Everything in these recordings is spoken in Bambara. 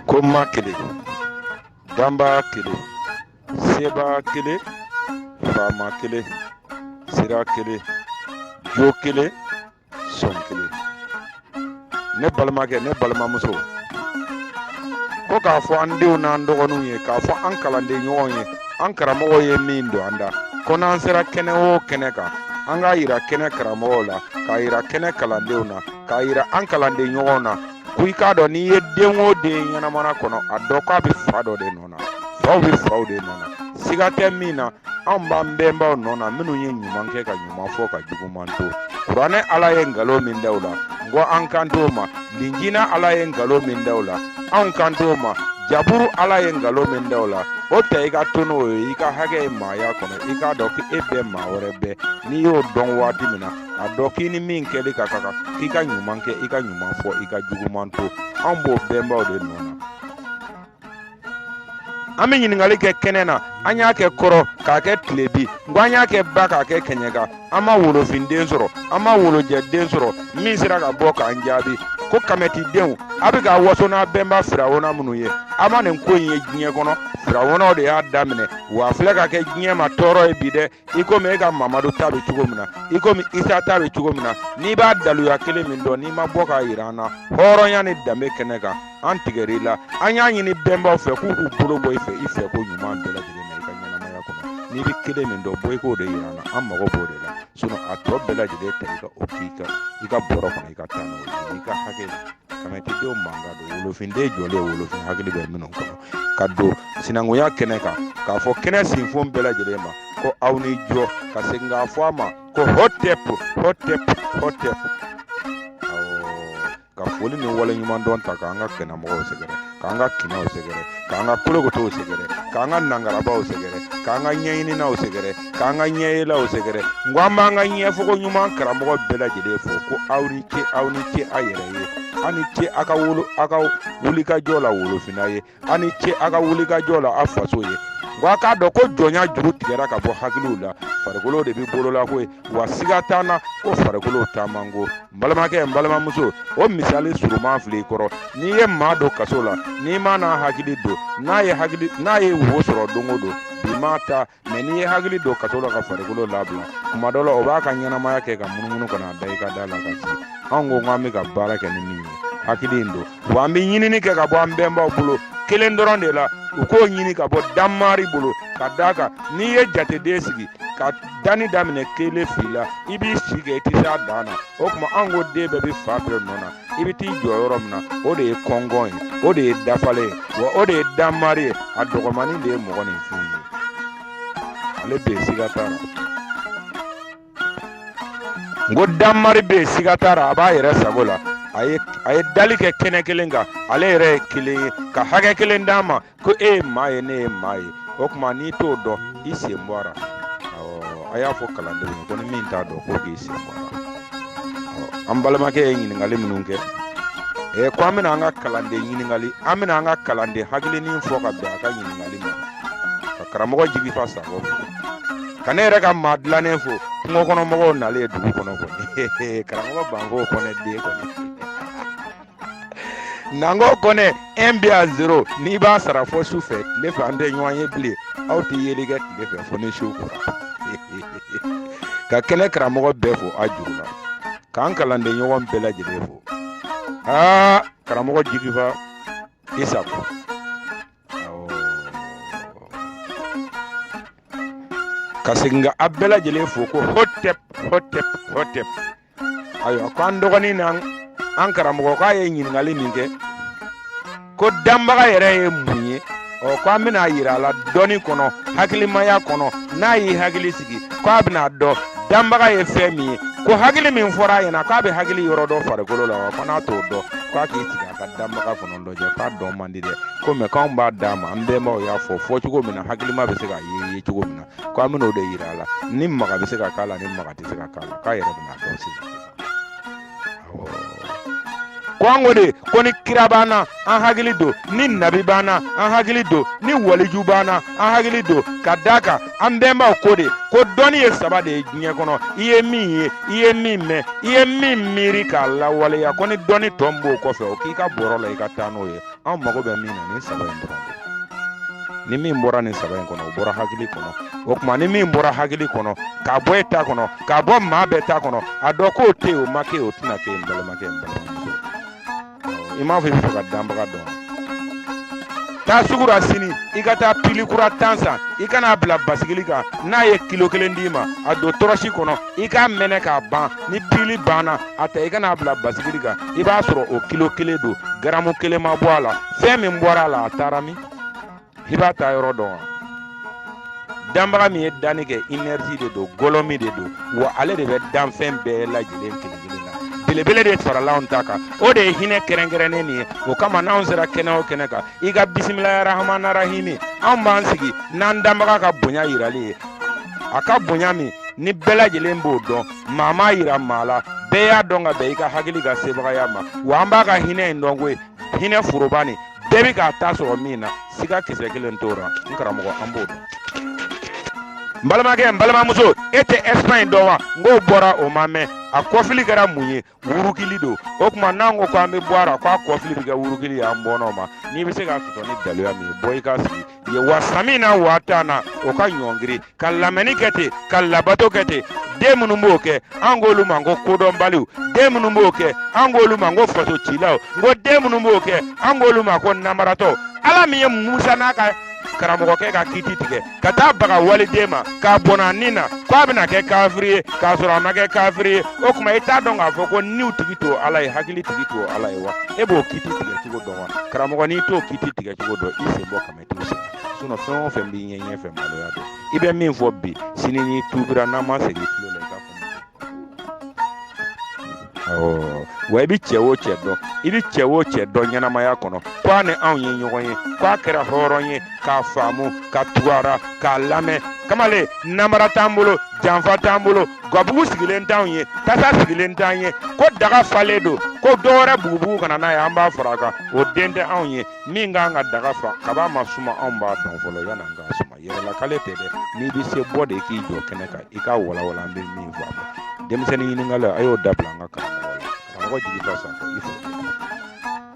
Koma kele, damba kele, seba kele, fama kele, sira kele, jo kele, son kele. Ne balimakɛ ne balimamuso ko k'a fɔ an denw n'an dɔgɔninw ye k'a fɔ an kalanden ɲɔgɔn ye an karamɔgɔw ye min don an da ko n'an sera kɛnɛ o kɛnɛ kan an k'a yira kɛnɛ karamɔgɔw la k'a yira kɛnɛ kalandenw na k'a yira an kalanden ɲɔgɔnw na ko i k'a dɔn n'i ye den o den ɲɛnamana kɔnɔ a dɔn k'a bɛ fa dɔ de nɔ na faw bɛ faw de nɔ na siga tɛ min na anw b'an bɛnbaw nɔ na minnu ye ɲuman kɛ ka ɲuman fɔ ka juguman to kuranɛ ala ye nkalon min da u la n ko an kan t'o ma linjina ala ye nkalon min da u la anw kan t'o ma jaburu ala ye nkalon min da u la o tɛ i ka to n'o ye i ka hakɛ ye maaya kɔnɔ i k'a dɔn k'e bɛ maa wɛrɛ bɛɛ n'i y'o dɔn waati min na a dɔn k'i ni min kɛli ka kan k'i ka ɲuman kɛ i ka ɲuman fɔ i ka juguman to anw b'o bɛnbaw de nɔ na an bɛ ɲininkali kɛ kɛnɛ na an y'a kɛ kɔrɔ k'a kɛ tilebi nko an y'a kɛ ba k'a kɛ kɛɲɛka an ma wolofinden sɔrɔ an ma wolojɛden sɔrɔ min sera ka bɔ k'an jaabi ko kamɛtidenw a bɛ ka waso n'a bɛnba firawuna minnu ye a ma nin ko in ye diɲɛ kɔnɔ firawunaw de y'a daminɛ wa a filɛ ka kɛ diɲɛ ma tɔɔrɔ ye bi dɛ i komi e ka mamadu ta bɛ cogo min na i komi isa ta bɛ cogo min na n'i b'a daluya kelen min dɔn n'i ma bɔ k'a yira an na hɔrɔnya ni danbe kɛnɛ kan an tigɛr'i la an y'a ɲini bɛnbaw fɛ k'u k'u bolo bɔ i fɛ ko ɲuman bɛɛ lajɛlen na i ka ɲɛnamaya kɔnɔ n'i bɛ kelen min dɔn bɔ i k'o de yira an na an mago b'o de la a tɔ bɛɛ lajɛlen ta i ka o k'i i ka bɔrɔ kɔnɔ i ka taa n'o ye i ka hakɛ kamɛtidenw mankan don wolofinden jɔlen wolofin hakili bɛ minnu kɔnɔ ka don sinankunya kɛnɛ kan k'a fɔ kɛnɛ sinfon bɛɛ lajɛlen ma ko aw ni jɔ ka segin k'a fɔ a ma ko hɔtɛp ka foli ni waleɲuman dɔn ta k'an ka kɛnɛmɔgɔw sɛgɛrɛ k'an ka kinɛw sɛgɛrɛ k'an ka kolokotow sɛgɛrɛ k'an ka nangarabaw sɛgɛrɛ k'an ka ɲɛɲininaw sɛgɛrɛ k'an ka ɲɛyelaw sɛgɛrɛ nko an b'an ka ɲɛfɔko ɲuman karamɔgɔ bɛɛ lajɛlen fo ko aw ni ce a yɛrɛ ye aw ni ce a ka wulikajɔ la wolofinna ye aw ni ce a ka wulikajɔ la aw faso ye nko a k'a dɔn ko jɔnya juru tigɛra ka bɔ hakiliw la farikolo de bɛ bolola koyi wa siga t'an na ko farikolo taaman ko n balimakɛ n balimamuso o misali suruman filɛ i kɔrɔ n'i ye maa don kaso la n'i ma n'a hakili don n'a ye wo sɔrɔ don o don bi m'a ta mɛ n'i ye hakili don kaso la ka farikolo labila tuma dɔ la o b'a ka ɲɛnamaya kɛ ka munumunu ka n'a da i ka da la ka sigi anw ko k'an bɛ ka baara kɛ ni min ye hakili in don wa an bɛ ɲinini kɛ ka bɔ an bɛnbaw bolo kelen dɔrɔn de la u k'o ɲini ka bɔ danmari bolo ka d'a kan n'i ye jateden sigi ka danni daminɛ kelen fila i b'i sigi kɛ i tɛ se a dan na o tuma anw ko den bɛɛ bɛ fa bɛɛ nɔ na i bɛ t'i jɔ yɔrɔ min na o de ye kɔngɔn ye o de ye dafalen ye wa o de ye danmari ye a dɔgɔmanin de ye mɔgɔninfin ye ale bɛ yen siga t'a la n ko danmari bɛ yen siga t'a la a b'a yɛrɛ sago la a ye dali kɛ kɛnɛ kelen kan ale yɛrɛ ye kelen ye ka hakɛ kelen d'a ma ko e ye maa ye ne ye maa ye o tuma n'i t'o dɔn i sen bɔra a y'a fɔ kalandenw ye ko ni min t'a dɔn ko k'i sen bɔra an balimakɛ ye ɲininkali minnu kɛ ko an bɛna an ka kalanden ɲininkali an bɛna an ka kalanden hakilinin fɔ ka bɛn a ka ɲininkali ma ka karamɔgɔ jigi fa sago ka ne yɛrɛ ka maa dilannen fo kungo kɔnɔ mɔgɔw nalen ye dugu kɔnɔ kɔni karamɔgɔ banko kɔnɛ den kɔni nango kɔnɛ 1 bɛ a 0 n'i b'a sara fɔ su fɛ tile fɛ an tɛ ɲɔgɔn ye bilen aw tɛ yeli kɛ tile fɛ fo ni su kora ka kɛnɛ karamɔgɔ bɛɛ fo a juru la k'an kalanden ɲɔgɔn bɛɛ lajɛlen fo karamɔgɔ jigifa Isako ka segin ka a bɛɛ lajɛlen fo ko hɔtɛp ayiwa ko an dɔgɔnin n'an karamɔgɔ k'a ye ɲininkali min kɛ ko danbaga yɛrɛ ye mun ye ko an bɛna yira a la dɔnni kɔnɔ hakilimaya kɔnɔ n'a y'i hakili sigi ko a bɛna dɔn danbaga ye fɛn min ye ko hakili min fɔra a ɲɛna k'a bɛ hakili yɔrɔ dɔ farikolo la wa ko n'a t'o dɔn k'a k'i sigi a ka danbaga fana lajɛ k'a dɔn man di dɛ ko mɛ k'anw b'a d'a ma an bɛnbaw y'a fɔ cogo min na hakilima bɛ se ka ye cogo min na ko an bɛna o de yira a la ni maga bɛ se ka k'a la ni maga tɛ se ka k'a la k'a yɛrɛ bɛna dɔn sisan ko an ko de ko ni kira bana an hakili do ni nabi bana an hakili do ni waliju bana an hakili do ka daka an bɛnbaw ko de ko dɔnni ye saba de ye diɲɛ kɔnɔ i ye min ye i ye min mɛn i ye min miiri k'a lawaleya ko ni dɔnni tɔ min b'o kɔfɛ o k'i ka bɔrɔ la i ka taa n'o ye an mago bɛ min na nin saba in dɔrɔn de ni min bɔra nin saba in kɔnɔ o bɔra hakili kɔnɔ o tuma ni min bɔra hakili kɔnɔ k'a bɔ e ta kɔnɔ k'a bɔ maa bɛɛ ta kɔnɔ a dɔn k'o tɛ yen o ma kɛ o tɛna kɛ n balimakɛ n balimamuso i m'a fɔ i bɛ fɛ ka danbaga dɔn taa sugu la sini i ka taa pili kura 10 san i kana bila basigili kan n'a ye kilo 1 d'i ma a don tɔrɔsi kɔnɔ i k'a mɛnɛ k'a ban ni pili banna a ta i kana bila basigili kan i b'a sɔrɔ o kilo 1 don garamu 1 ma bɔ a la fɛn min bɔra a la a taara min i b'a ta yɔrɔ dɔn wa danbaga min ye danni kɛ énergie de don gɔlɔmi de don wa ale de bɛ danfɛn bɛɛ lajɛlen kelen-kelen na belebele de farala anw ta kan o de ye hinɛ kɛrɛnkɛrɛnnen nin ye o kama n'anw sera kɛnɛ o kɛnɛ kan i ka bisimilahi rahmani rahimi anw b'an sigi n'an danbaga ka bonya yirali ye a ka bonya min ni bɛɛ lajɛlen b'o dɔn maa m'a yira maa la bɛɛ y'a dɔn ka bɛn i ka hakili ka sebagaya ma wa an b'a ka hinɛ in dɔn koyi hinɛ foroba nin bɛɛ bi k'a ta sɔrɔ min na siga kisɛ kelen t'ora n karamɔgɔ an b'o dɔn n balimakɛ n balimamuso e tɛ Espagne dɔn wa n k'o bɔra o ma mɛn a kɔfili kɛra mun ye wurukili don o tuma n'an ko k'an bɛ bɔ a la k'a kɔfili bɛ kɛ wurukili ye an bɔnnaw ma n'i bɛ se k'a sɔrɔ ni daluya min ye bɔ i ka sigi ye wa sami na wa tan na o ka ɲɔngiri ka lamɛnni kɛ ten ka labato kɛ ten den minnu b'o kɛ an k'olu ma ko kodɔnbaliw den minnu b'o kɛ an k'olu ma ko fasocilaw n ko den minnu b'o kɛ an k'olu ma ko namaratɔ ala min ye Musa n'a ka karamɔgɔkɛ ka kiiti tigɛ ka taa baga waliden ma k'a bɔnna nin na k'a bɛna kɛ kafiri ye k'a sɔrɔ a ma kɛ kafiri ye o tuma i t'a dɔn k'a fɔ ko niw tigi to ala ye hakili tigi to ala ye wa e b'o kiiti tigɛ cogo dɔn wa karamɔgɔ n'i t'o kiiti tigɛ cogo dɔn i sen bɔ kama i t'o sen fɛn o fɛn b'i ɲɛ ɲɛfɛ maloya don i bɛ min fɔ bi sini n'i tubira n'an ma segin tulo la i ka fɔ wa i bɛ cɛ o cɛ dɔn i bɛ cɛ o cɛ dɔn ɲɛnamaya kɔnɔ k'a ni anw ye ɲɔgɔn ye k'a kɛra hɔrɔn ye k'a faamu ka tugara k'a lamɛn kamalen namara t'an bolo janfa t'an bolo gabugu sigilen t'anw ye tasa sigilen t'an ye ko daga falen don ko dɔwɛrɛ bugubugu kana n'a ye an b'a fara a kan o den tɛ anw ye min k'an ka daga fa kaba ma suma anw b'a dɔn fɔlɔ yan'an k'a suma yɛrɛlakale tɛ dɛ n'i bɛ se bɔ de k'i jɔ kɛnɛ kan i ka walawala an bɛ min fɔ a ma denmisɛnnin ɲininkali a y'o dabila an ka karamɔgɔ la karamɔgɔ jigi ta sanfɛ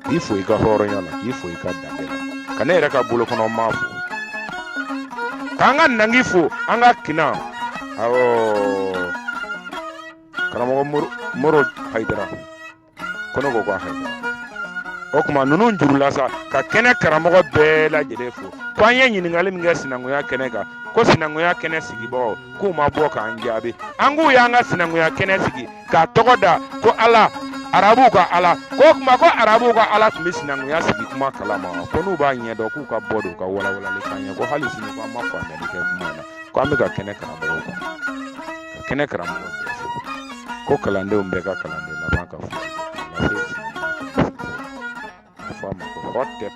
k'i fo i ka hɔrɔnya la k'i fo i ka danbe la ka ne yɛrɛ ka bolo kɔnɔ maa fo k'an ka nangi fo an ka kina karamɔgɔ Moro Hayidara ko ne ko Hayidara o tuma ninnu jurula sa ka kɛnɛ karamɔgɔ bɛɛ lajɛlen fo ko an ye ɲininkali min kɛ sinankunya kɛnɛ kan ko sinankunya kɛnɛ sigibagaw k'u ma bɔ k'an jaabi an k'u y'an ka sinankunya kɛnɛ sigi k'a tɔgɔ da ko ala arabuw ka ala ko kuma ko arabuw ka ala tun bɛ sinankunya sigi kuma kalama ko n'u b'a ɲɛdɔn k'u ka bɔ don ka walawalali k'an ye ko hali sini ko an ma faamuyali kɛ kuma in na ko an bɛ ka kɛnɛ karamɔgɔw kan ka kɛnɛ karamɔgɔw bɛɛ fo ko kalandenw bɛɛ ka kalanden laban ka fo fɔ a ma ko hɔtɛp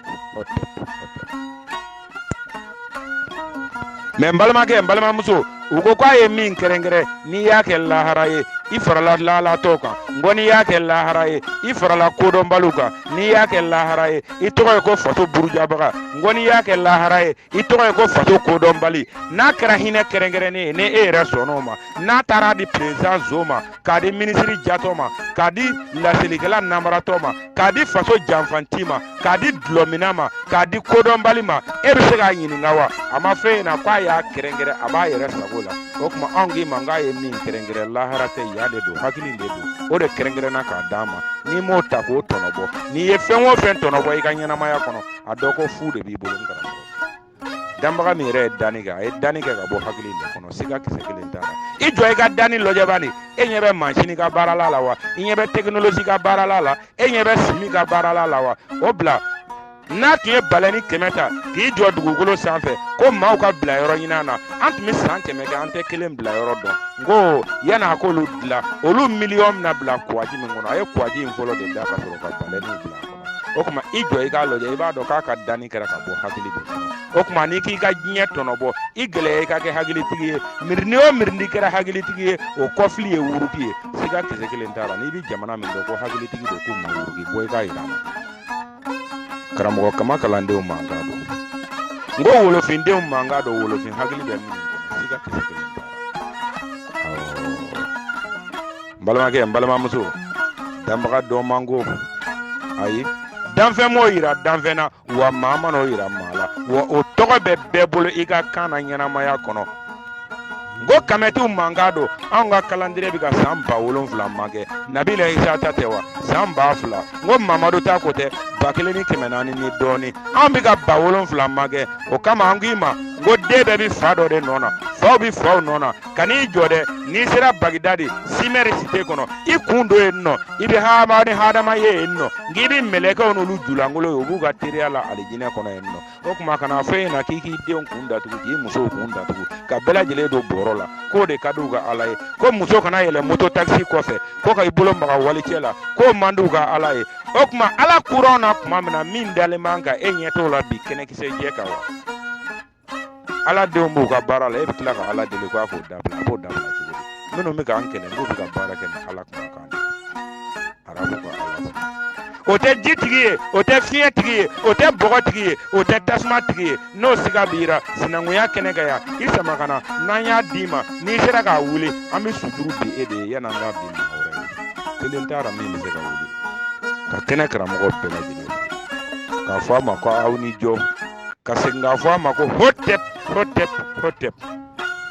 mɛ n balimakɛ n balimamuso u ko k'a ye min kɛrɛnkɛrɛn n'i y'a kɛ lahara ye i farala lalatɔ kan n ko n'i y'a kɛ lahara ye i farala kodɔnbaliw kan n'i y'a kɛ lahara ye i tɔgɔ ye ko faso burujabaga n ko n'i y'a kɛ lahara ye i tɔgɔ ye ko faso kodɔnbali n'a kɛra hinɛ kɛrɛnkɛrɛnnen ye ni e yɛrɛ sɔnn'o ma n'a taara di perezan zo ma k'a di minisiri jatɔ ma k'a di laselikɛla namaratɔ ma k'a di faso janfanti ma k'a di dulɔmina ma k'a di kodɔnbali ma e bɛ se k'a ɲininka wa a ma fɛn ɲɛna k'a y'a kɛrɛnkɛrɛn a b'a yɛrɛ sago la o tuma anw k'i ma k'a ye min kɛrɛnkɛrɛn lahara tɛ yan de don hakili de don o de kɛrɛnkɛrɛnna k'a d'an ma n'i m'o ta k'o tɔnɔbɔ n'i ye fɛn o fɛn tɔnɔbɔ i ka ɲɛnamaya kɔnɔ a dɔ ko fu de b'i bolo n karamɔgɔ danbaga min yɛrɛ ye danni kɛ a ye danni kɛ ka bɔ hakili de kɔnɔ siga kisɛ kelen t'a la i jɔ i ka danni lajɛ bani e ɲɛ bɛ mansini ka baarala la wa i ɲɛ bɛ technologie ka baarala la e ɲɛ bɛ simi ka baarala la wa o bila n'a tun ye balɛni 100 ta k'i jɔ dugukolo sanfɛ ko maaw ka bila yɔrɔ ɲini an na an tun bɛ san 100 kɛ an tɛ kelen bila yɔrɔ dɔn n ko yan'a k'olu dilan olu miliyɔn bɛna bila kuwaji min kɔnɔ a ye kuwaji in fɔlɔ de da ka sɔrɔ ka balɛniw bila a kɔnɔ o kuma i jɔ i k'a lajɛ i b'a dɔn k'a ka danni kɛra ka bɔ hakili de kɔnɔ o kuma n'i k'i ka diɲɛ tɔnɔbɔ i gɛlɛya i ka kɛ hakilitigi ye mirini o mirini kɛra hakilitigi ye o kɔfili ye wuruki ye siga kisɛ kelen t'a la n'i bi jamana min dɔn ko hakilitigi don k'u ma wuruki bɔ i k'a yira a la karamɔgɔ kama kalandenw mankan don n ko wolofindenw mankan don wolofin hakili bɛ min kɔnɔ siga kisɛ kelen t'a la n balimakɛ n balimamuso danbaga dɔn man go ayi danfɛn m'o yira danfɛn na wa maa ma n'o yira maa la wa o tɔgɔ bɛ bɛɛ bolo i ka kan na ɲɛnamaya kɔnɔ n ko kamɛtiw mankan don anw ka calendrier bɛ ka san 7,000 makɛ Nabila Isa ta tɛ wa san 2,000 n ko Mamadu ta ko tɛ 1,400 ni dɔɔni anw bɛ ka 7,000 makɛ o kama an k'i ma n ko den bɛɛ bɛ fa dɔ de nɔ na faw bɛ faw nɔ na ka n'i jɔ dɛ n'i sera Bagidadi Simɛri cité kɔnɔ i kun don yen nɔ i bɛ hadama ye yen nɔ n'i bɛ mɛlɛkɛw n'olu julangolo ye o b'u ka teriya la alijinɛ kɔnɔ yen nɔ o kuma kana fɔ e ɲɛna k'i k'i denw kun datugu k'i musow kun datugu ka bɛɛ lajɛlen don bɔrɔ la k'o de ka di u ka ala ye ko muso kana yɛlɛ moto taxi kɔfɛ ko ka i bolo maga walicɛ la k'o man di u ka ala ye o kuma ala kura na kuma min na min dalen man kan e ɲɛ t'o la bi kɛnɛkisɛ jɛ kan wa ala denw b'u ka baara la e bɛ tila ka ala deli k'a fɔ dabila a b'o dabila cogo di minnu bɛ k'an kɛlɛ n'u bɛ ka baara kɛ ni ala kuma kan arabu ka ala o tɛ jitigi ye o tɛ fiɲɛtigi ye o tɛ bɔgɔtigi ye o tɛ tasumatigi ye n'o siga b'i ra sinankunya kɛnɛ kan yan i sama ka na n'an y'a d'i ma n'i sera k'a wuli an bɛ suturu di e de ye yan'an k'a di maa wɛrɛ ye kelen t'a ra min bɛ se ka wuli ka kɛnɛ karamɔgɔ bɛɛ lajɛlen k'a fɔ a ma ko aw ni jɔ ka segin k'a fɔ a ma ko hotep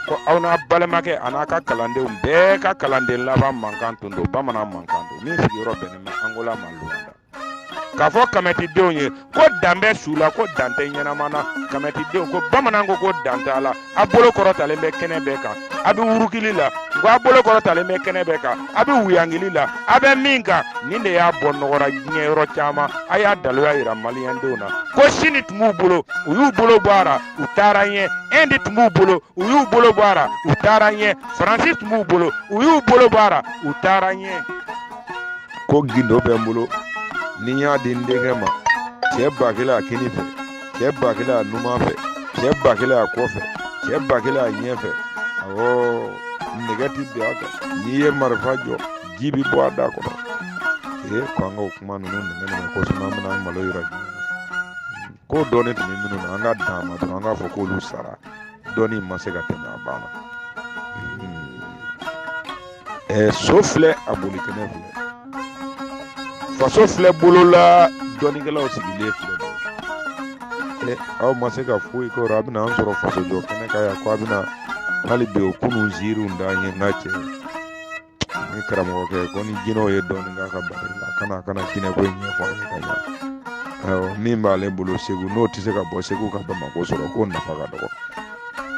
ko aw n'a balimakɛ a n'a ka kalandenw bɛɛ ka kalanden laban mankan tun don bamanan mankan don min sigiyɔrɔ bɛnnen bɛ Angola ma Luanda k'a fɔ kamɛtidenw ye ko dan bɛ su la ko dan tɛ ɲɛnamana kamɛtidenw ko bamanan ko dan t'a la a bolo kɔrɔtalen bɛ kɛnɛ bɛɛ kan a bɛ wurukili la ko a bolo kɔrɔtalen bɛ kɛnɛ bɛɛ kan a bɛ wuyangili la a bɛ min kan nin de y'a bɔ nɔgɔra diɲɛ yɔrɔ caman a y'a daloya yira maliyɛndenw na ko sini tun b'u bolo u y'u bolo bɔ a ra u taara ɲɛ Inde tun b'u bolo u y'u bolo bɔ a ra u taara ɲɛ Faransi tun b'u bolo u y'u bolo bɔ a ra u taara ɲɛ ko gindo bɛ n bolo ni y'a di n denkɛ ma cɛ 1,000 a kini fɛ cɛ 1,000 a numan fɛ cɛ 1,000 a kɔfɛ cɛ 1,000 a ɲɛfɛ awɔ nɛgɛ ti bin a kan n'i ye marifa jɔ ji bi bɔ a da kɔnɔ ko an ka o kuma ninnu nɛmɛ ko sinon an bɛna malo yira ko dɔɔni tun bɛ minnu na an ka dan ma dɔrɔn an k'a fɔ k'olu sara dɔɔni ma se ka tɛmɛ a banna so filɛ a boli kɛnɛ filɛ faso filɛ bolola dɔnnikɛlaw sigilen filɛ aw ma se ka foyi kɛ o la a bɛna an sɔrɔ faso jɔ kɛnɛ kan yan ko a bɛna hali bi o kunun ziiriw da an ye n ka cɛ ni karamɔgɔkɛ ko ni jinɛw ye dɔɔni k'a ka bari la kana jinɛ ko in ɲɛfɔ an ye ka ɲa awɔ min b'ale bolo Segu n'o tɛ se ka bɔ Segu ka Bamako sɔrɔ k'o nafa ka dɔgɔ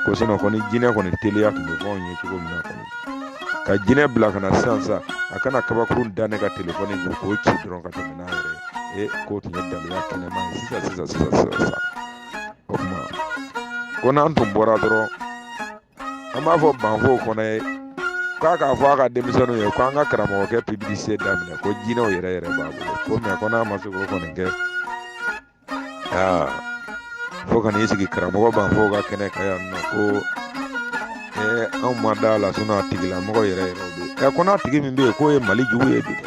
ko sinon kɔni jinɛ kɔni teliya tun bɛ fɔ anw ye cogo min na kɔni ka jinɛ bila ka na sisan a kana kabakurun da ne ka telefɔni kun k'o ci dɔrɔn ka tɛmɛ n'a yɛrɛ ye k'o tun ye daliya kɛnɛma ye sisan o kuma ko n'an tun bɔra dɔrɔn an b'a fɔ banfɔw kɔnɔ ye k'a k'a fɔ a ka denmisɛnninw ye ko an ka karamɔgɔkɛ publicité daminɛ ko jinɛw yɛrɛ b'a bolo ko mais ko n'a ma se k'o kɔni kɛ fo ka n'i sigi karamɔgɔ banfɔw ka kɛnɛ kan yan nɔ ko anw ma da la sinon a tigilamɔgɔ yɛrɛ bɛ ko n'a tigi min bɛ yen k'o ye Mali jugu ye bi dɛ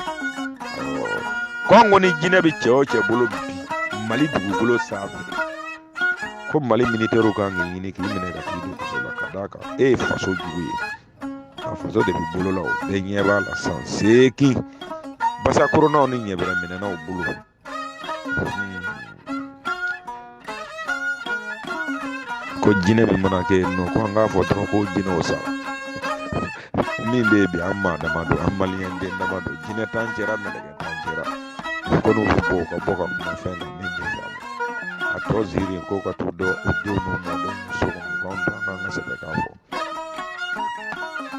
ko an kɔni jinɛ bɛ cɛ o cɛ bolo bi Mali dugukolo sanfɛ ko Mali militaires kan k'i ɲini k'i minɛ ka t'i don kaso la ka d'a kan e ye faso jugu ye a faso de bɛ bolo la o bɛɛ ɲɛ b'a la san 8 basakoronaw ni ɲɛbɛrɛ minɛnaw bolo ko jinɛ min mana kɛ yen nɔ ko an k'a fɔ dɔrɔn ko jinɛw sara min bɛ yen bi an maa dama don an maliyɛn den dama don jinɛ t'an cɛra mɛlɛkɛ t'an cɛra ko n'u bɛ bɔ u ka bɔ ka kuma fɛn na min bɛ faamu a tɔ ziiri ko ka t'u dɔn u denw n'u mɔdenw muso kɔnɔ k'anw don an k'an ka sɛbɛn k'a fɔ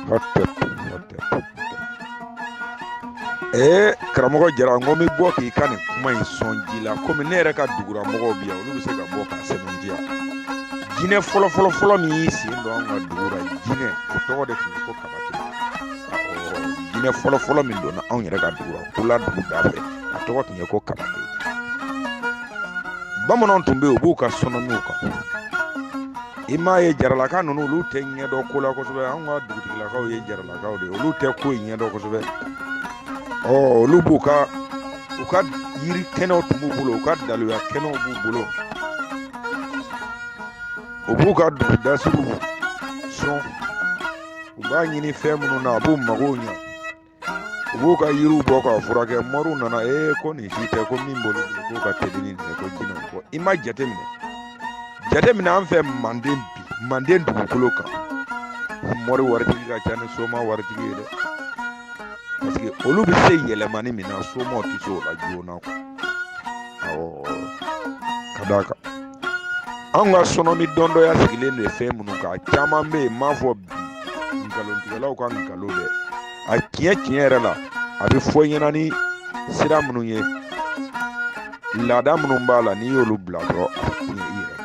hɔtɛp karamɔgɔ Jara n ko n bɛ bɔ k'i ka nin kuma in sɔn ji la komi ne yɛrɛ ka dugura mɔgɔw bi yan olu bɛ se ka bɔ k'a sɛbɛn di yan jinɛ fɔlɔ min y'i sen don an ka dugu la jinɛ o tɔgɔ de tun ye ko Kabake jinɛ fɔlɔ min donna anw yɛrɛ ka dugu la Kula dugu da fɛ a tɔgɔ tun ye ko Kabake bamanan tun bɛ yen u b'u ka sɔnɔmiw kan i m'a ye jaralaka ninnu olu tɛ ɲɛ dɔn ko la kosɛbɛ an ka dugutigilakaw ye jaralakaw de olu tɛ ko ɲɛ dɔn kosɛbɛ olu b'u ka yiri kɛnɛw tun b'u bolo u ka daluya kɛnɛw b'u bolo u b'u ka dugudasiw sɔn u b'a ɲini fɛn minnu na a b'u magow ɲa u b'u ka yiriw bɔ k'a furakɛ mɔriw nana ko nin si tɛ ko min bolo k'u ka teli ni nin ye ko jinɛw bɔ i ma jateminɛ an fɛ manden dugukolo kan mɔri waritigi ka ca ni soma waritigi ye dɛ parce que olu bɛ se yɛlɛmani min na somaw tɛ se o la joona ka d'a kan an ka sɔnɔmi dɔndɔya sigilen de fɛn minnu kan caman bɛ yen m'a fɔ bi nkalontigɛlaw ka nkalo dɛ a tiɲɛ yɛrɛ la a bɛ fɔ ɲɛna ni sira minnu ye laada minnu b'a la n'i y'olu bila dɔrɔn a bɛ tiɲɛ i yɛrɛ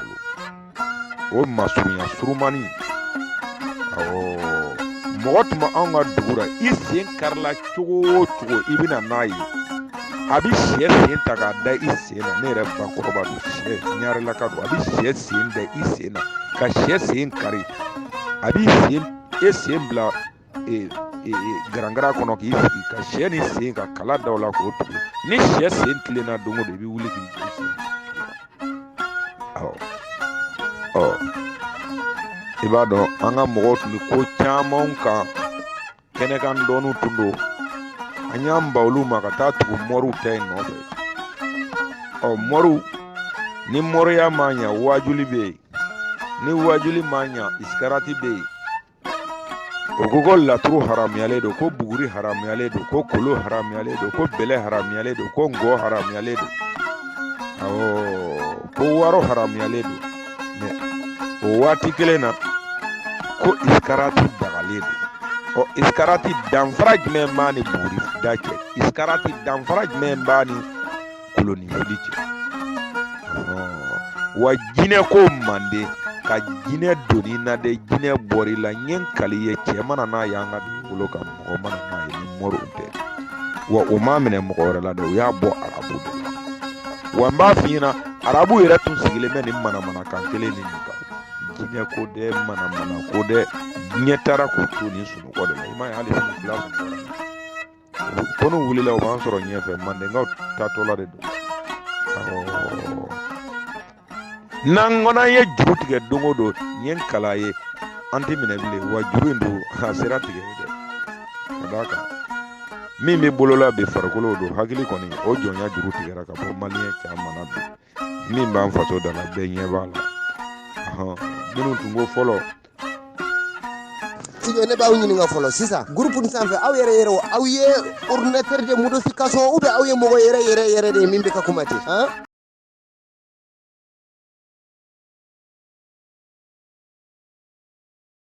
bolo o masurunya surumani mɔgɔ tun bɛ anw ka dugu la i sen karila cogo o cogo i bɛna n'a ye a bɛ sɛ sen ta k'a da i sen na ne yɛrɛ bakɔrɔba don sɛ ɲarelaka don a bɛ sɛ sen da i sen na ka sɛ sen kari a bɛ sen bila garangara kɔnɔ k'i sigi ka sɛ ni sen ka kala da o la k'o tugu ni sɛ sen tilenna don o don i bɛ wuli k'i jɔ sen i b'a dɔn an ka mɔgɔw tun bɛ ko camanw kan kɛnɛkan dɔɔniw tun don an y'an ba olu ma ka taa tugu mɔriw ta in nɔfɛ mɔriw ni mɔriya ma ɲa wajuli bɛ yen ni wajuli ma ɲa isikarati bɛ yen o ko laturu haramuyalen don ko buguri haramuyalen don ko kolo haramuyalen don ko bɛlɛ haramuyalen don ko ngɔ haramuyalen don ko waro haramuyalen don o waati kelen na ko isikarati dagalen don isikarati danfara jumɛn b'a ni buguri da cɛ isikarati danfara jumɛn b'a ni koloni wuli cɛ wa jinɛ ko mande ka jinɛ doni na de jinɛ bɔri la ɲɛ kali ye cɛ mana n'a ye an ka dugukolo kan mɔgɔ mana n'a ye ni mɔriw tɛ wa o ma minɛ mɔgɔ wɛrɛ la dɛ o y'a bɔ arabu de la wa n b'a f'i ɲɛna arabu yɛrɛ tun sigilen bɛ nin manamanakan kelen nin kan jinɛ ko dɛ manamana ko dɛ ɲɛ taara k'o to nin sunɔgɔ de la i m'a ye hali sini fila sunɔgɔ ko n'u wulila o b'an sɔrɔ ɲɛfɛ mandenkaw taatɔla de don n'an kɔnɔ ye juru tigɛ don o don ɲɛ kala ye an tɛ minɛ bilen wa juru in don a sera tigɛ ye dɛ ka d'a kan min bɛ bolola bi farikolo don hakili kɔni o jɔnya juru tigɛra ka bɔ maliyɛn caman na bi min b'an faso da la bɛɛ ɲɛ b'a la minnu tun ko fɔlɔ ne b'aw ɲininka fɔlɔ sisan groupe nin sanfɛ aw yɛrɛ aw ye ordinateur de modification ou bien aw ye mɔgɔ yɛrɛ de min bɛ ka kuma ten